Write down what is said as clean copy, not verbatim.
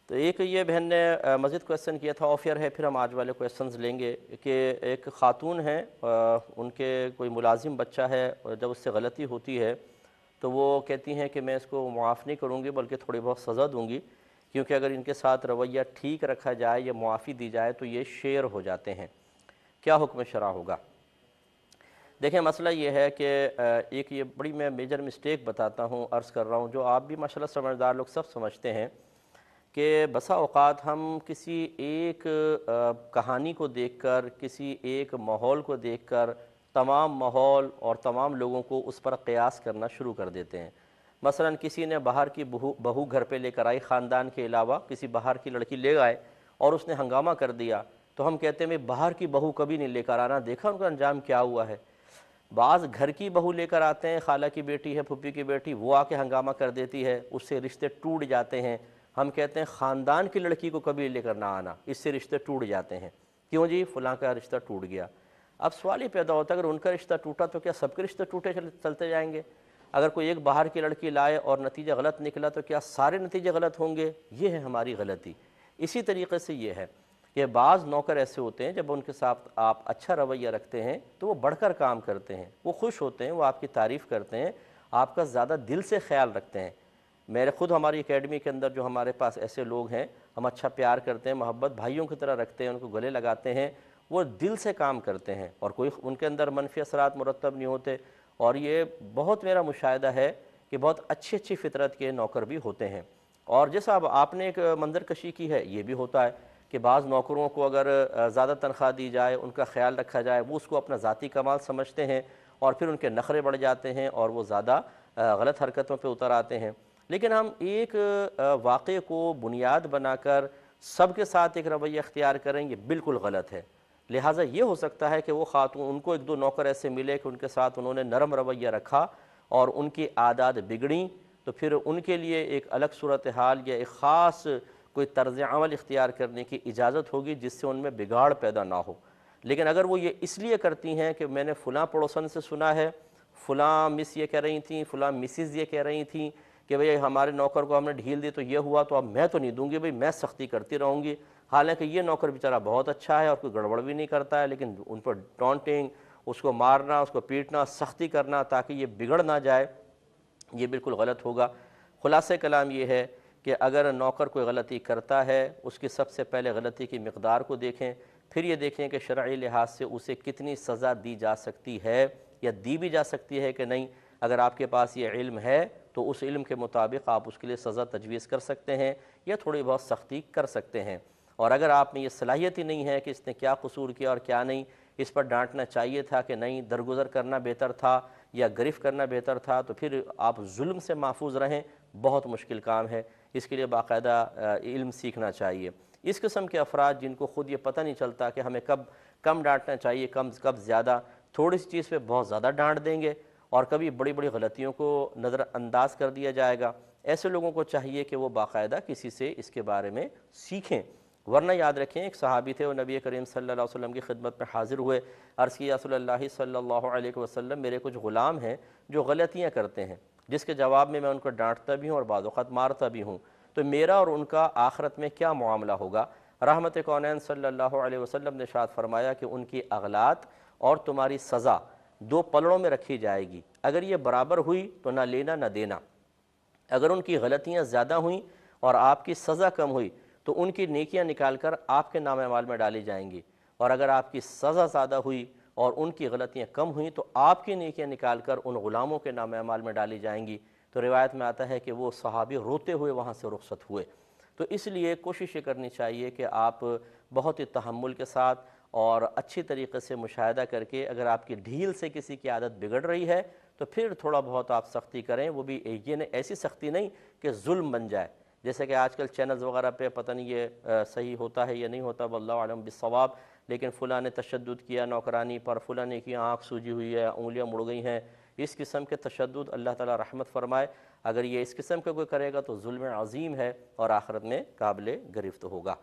تو ایک یہ بہن نے مزید کویسچن کیا تھا، آفیر ہے، پھر ہم آج والے کویسچنز لیں گے کہ ایک خاتون ہیں، ان کے کوئی ملازم بچہ ہے، اور جب اس سے غلطی ہوتی ہے تو وہ کہتی ہیں کہ میں اس کو معاف نہیں کروں گی بلکہ تھوڑی بہت سزا دوں گی، کیونکہ اگر ان کے ساتھ رویہ ٹھیک رکھا جائے یا معافی دی جائے تو یہ شیر ہو جاتے ہیں، کیا حکم شرع ہوگا؟ دیکھیں مسئلہ یہ ہے کہ ایک یہ بڑی میں میجر مسٹیک بتاتا ہوں، عرض کر رہا ہوں، جو آپ بھی ماشاءاللہ سمجھدار لوگ سب سمجھتے ہیں کہ بسا اوقات ہم کسی ایک کہانی کو دیکھ کر، کسی ایک ماحول کو دیکھ کر تمام ماحول اور تمام لوگوں کو اس پر قیاس کرنا شروع کر دیتے ہیں۔ مثلا کسی نے باہر کی بہو گھر پہ لے کر آئی، خاندان کے علاوہ کسی باہر کی لڑکی لے آئے اور اس نے ہنگامہ کر دیا، تو ہم کہتے ہیں میں باہر کی بہو کبھی نہیں لے کر آنا، دیکھا ان کا انجام کیا ہوا ہے۔ بعض گھر کی بہو لے کر آتے ہیں، خالہ کی بیٹی ہے، پھپھی کی بیٹی، وہ آ کے ہنگامہ کر دیتی ہے، اس سے رشتے ٹوٹ جاتے ہیں۔ ہم کہتے ہیں خاندان کی لڑکی کو کبھی لے کر نہ آنا، اس سے رشتے ٹوٹ جاتے ہیں۔ کیوں جی؟ فلاں کا رشتہ ٹوٹ گیا۔ اب سوال یہ پیدا ہوتا ہے اگر ان کا رشتہ ٹوٹا تو کیا سب کے رشتے ٹوٹے چلتے جائیں گے؟ اگر کوئی ایک باہر کی لڑکی لائے اور نتیجہ غلط نکلا تو کیا سارے نتیجے غلط ہوں گے؟ یہ ہے ہماری غلطی۔ اسی طریقے سے یہ ہے کہ بعض نوکر ایسے ہوتے ہیں جب ان کے ساتھ آپ اچھا رویہ رکھتے ہیں تو وہ بڑھ کر کام کرتے ہیں، وہ خوش ہوتے ہیں، وہ آپ کی تعریف کرتے ہیں، آپ کا زیادہ دل سے خیال رکھتے ہیں۔ میرے خود ہماری اکیڈمی کے اندر جو ہمارے پاس ایسے لوگ ہیں، ہم اچھا پیار کرتے ہیں، محبت بھائیوں کی طرح رکھتے ہیں، ان کو گلے لگاتے ہیں، وہ دل سے کام کرتے ہیں اور کوئی ان کے اندر منفی اثرات مرتب نہیں ہوتے، اور یہ بہت میرا مشاہدہ ہے کہ بہت اچھی اچھی فطرت کے نوکر بھی ہوتے ہیں۔ اور جیسا اب آپ نے ایک منظر کشی کی ہے، یہ بھی ہوتا ہے کہ بعض نوکروں کو اگر زیادہ تنخواہ دی جائے، ان کا خیال رکھا جائے، وہ اس کو اپنا ذاتی کمال سمجھتے ہیں اور پھر ان کے نخرے بڑھ جاتے ہیں اور وہ زیادہ غلط حرکتوں پہ اتر آتے ہیں۔ لیکن ہم ایک واقعے کو بنیاد بنا کر سب کے ساتھ ایک رویہ اختیار کریں، یہ بالکل غلط ہے۔ لہٰذا یہ ہو سکتا ہے کہ وہ خاتون، ان کو ایک دو نوکر ایسے ملے کہ ان کے ساتھ انہوں نے نرم رویہ رکھا اور ان کی عادات بگڑیں، تو پھر ان کے لیے ایک الگ صورتحال یا ایک خاص کوئی طرز عمل اختیار کرنے کی اجازت ہوگی جس سے ان میں بگاڑ پیدا نہ ہو۔ لیکن اگر وہ یہ اس لیے کرتی ہیں کہ میں نے فلاں پڑوسن سے سنا ہے، فلاں مس یہ کہہ رہی تھیں، فلاں مسز یہ کہہ رہی تھیں کہ بھئی ہمارے نوکر کو ہم نے ڈھیل دی تو یہ ہوا، تو اب میں تو نہیں دوں گی، بھئی میں سختی کرتی رہوں گی، حالانکہ یہ نوکر بیچارہ بہت اچھا ہے اور کوئی گڑبڑ بھی نہیں کرتا ہے، لیکن ان پر ٹونٹنگ، اس کو مارنا، اس کو پیٹنا، سختی کرنا تاکہ یہ بگڑ نہ جائے، یہ بالکل غلط ہوگا۔ خلاصہ کلام یہ ہے کہ اگر نوکر کوئی غلطی کرتا ہے، اس کی سب سے پہلے غلطی کی مقدار کو دیکھیں، پھر یہ دیکھیں کہ شرعی لحاظ سے اسے کتنی سزا دی جا سکتی ہے یا دی بھی جا سکتی ہے کہ نہیں۔ اگر آپ کے پاس یہ علم ہے تو اس علم کے مطابق آپ اس کے لیے سزا تجویز کر سکتے ہیں یا تھوڑی بہت سختی کر سکتے ہیں۔ اور اگر آپ میں یہ صلاحیت ہی نہیں ہے کہ اس نے کیا قصور کیا اور کیا نہیں، اس پر ڈانٹنا چاہیے تھا کہ نہیں، درگزر کرنا بہتر تھا یا گرفت کرنا بہتر تھا، تو پھر آپ ظلم سے محفوظ رہیں، بہت مشکل کام ہے، اس کے لیے باقاعدہ علم سیکھنا چاہیے۔ اس قسم کے افراد جن کو خود یہ پتہ نہیں چلتا کہ ہمیں کب کم ڈانٹنا چاہیے، کب زیادہ، تھوڑی سی چیز پہ بہت زیادہ ڈانٹ دیں گے اور کبھی بڑی بڑی غلطیوں کو نظر انداز کر دیا جائے گا، ایسے لوگوں کو چاہیے کہ وہ باقاعدہ کسی سے اس کے بارے میں سیکھیں۔ ورنہ یاد رکھیں، ایک صحابی تھے، وہ نبی کریم صلی اللہ علیہ وسلم کی خدمت میں حاضر ہوئے، عرض کیا رسول اللہ صلی اللہ علیہ وسلم، میرے کچھ غلام ہیں جو غلطیاں کرتے ہیں، جس کے جواب میں ان کو ڈانٹتا بھی ہوں اور بعض اوقات مارتا بھی ہوں، تو میرا اور ان کا آخرت میں کیا معاملہ ہوگا؟ رحمت کونین صلی اللہ علیہ وسلم نے ارشاد فرمایا کہ ان کی اغلاط اور تمہاری سزا دو پلڑوں میں رکھی جائے گی، اگر یہ برابر ہوئی تو نہ لینا نہ دینا، اگر ان کی غلطیاں زیادہ ہوئیں اور آپ کی سزا کم ہوئی تو ان کی نیکیاں نکال کر آپ کے نام اعمال میں ڈالی جائیں گی، اور اگر آپ کی سزا زیادہ ہوئی اور ان کی غلطیاں کم ہوئیں تو آپ کی نیکیاں نکال کر ان غلاموں کے نام اعمال میں ڈالی جائیں گی۔ تو روایت میں آتا ہے کہ وہ صحابی روتے ہوئے وہاں سے رخصت ہوئے۔ تو اس لیے کوشش یہ کرنی چاہیے کہ آپ بہت ہی تحمل کے ساتھ اور اچھی طریقے سے مشاہدہ کر کے، اگر آپ کی ڈھیل سے کسی کی عادت بگڑ رہی ہے تو پھر تھوڑا بہت آپ سختی کریں، وہ بھی یہ ایسی سختی نہیں کہ ظلم بن جائے، جیسے کہ آج کل چینلز وغیرہ پہ پتہ نہیں یہ صحیح ہوتا ہے یا نہیں ہوتا، واللہ اعلم بالصواب، لیکن فلاں نے تشدد کیا نوکرانی پر، فلاں نے کی آنکھ سوجی ہوئی ہے، انگلیاں مڑ گئی ہیں، اس قسم کے تشدد اللہ تعالیٰ رحمت فرمائے، اگر یہ اس قسم کا کوئی کرے گا تو ظلم عظیم ہے اور آخرت میں قابل گرفت ہوگا۔